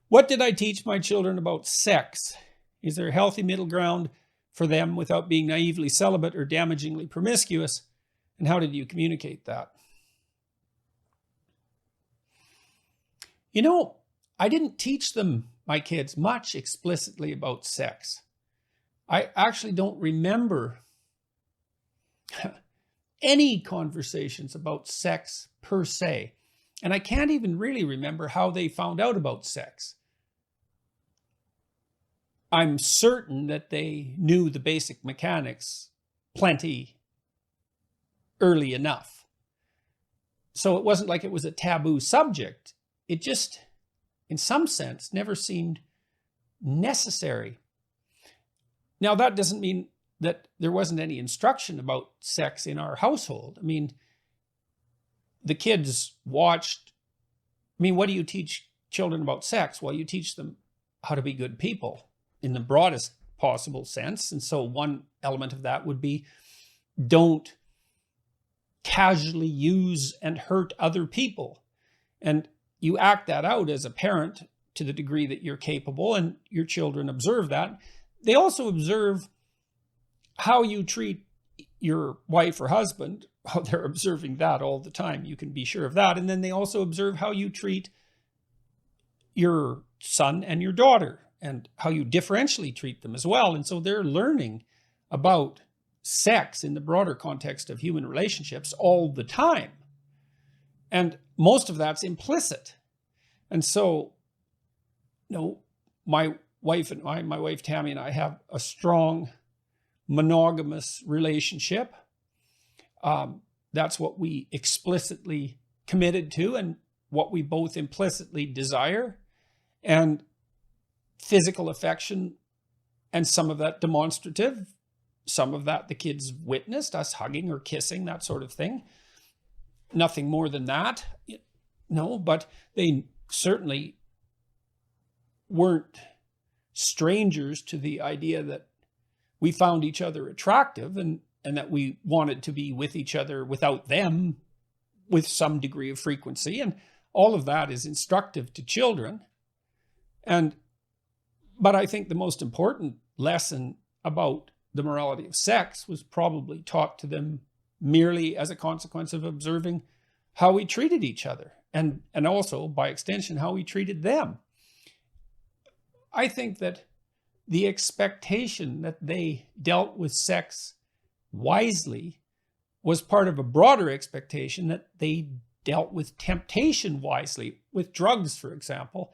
What did I teach my children about sex? Is there a healthy middle ground for them without being naively celibate or damagingly promiscuous? And how did you communicate that? You know, I didn't teach them, my kids, much explicitly about sex. I actually don't remember any conversations about sex per se. And I can't even really remember how they found out about sex. I'm certain that they knew the basic mechanics plenty early enough. So it wasn't like it was a taboo subject. It just, in some sense, never seemed necessary. Now, that doesn't mean that there wasn't any instruction about sex in our household. I mean, the kids watched. I mean, what do you teach children about sex? Well, you teach them how to be good people in the broadest possible sense. And so one element of that would be, don't casually use and hurt other people. And you act that out as a parent to the degree that you're capable, and your children observe that. They also observe how you treat your wife or husband. Oh, they're observing that all the time. You can be sure of that. And then they also observe how you treat your son and your daughter, and how you differentially treat them as well. And so they're learning about sex in the broader context of human relationships all the time. And most of that's implicit. And so, my wife Tammy and I have a strong monogamous relationship. That's what we explicitly committed to and what we both implicitly desire. And physical affection, and some of that demonstrative, some of that the kids witnessed, us hugging or kissing, that sort of thing. Nothing more than that. No, but they certainly weren't strangers to the idea that we found each other attractive, and that we wanted to be with each other without them with some degree of frequency. And all of that is instructive to children. But I think the most important lesson about the morality of sex was probably taught to them merely as a consequence of observing how we treated each other, and also, by extension, how we treated them. I think that the expectation that they dealt with sex wisely was part of a broader expectation that they dealt with temptation wisely, with drugs, for example,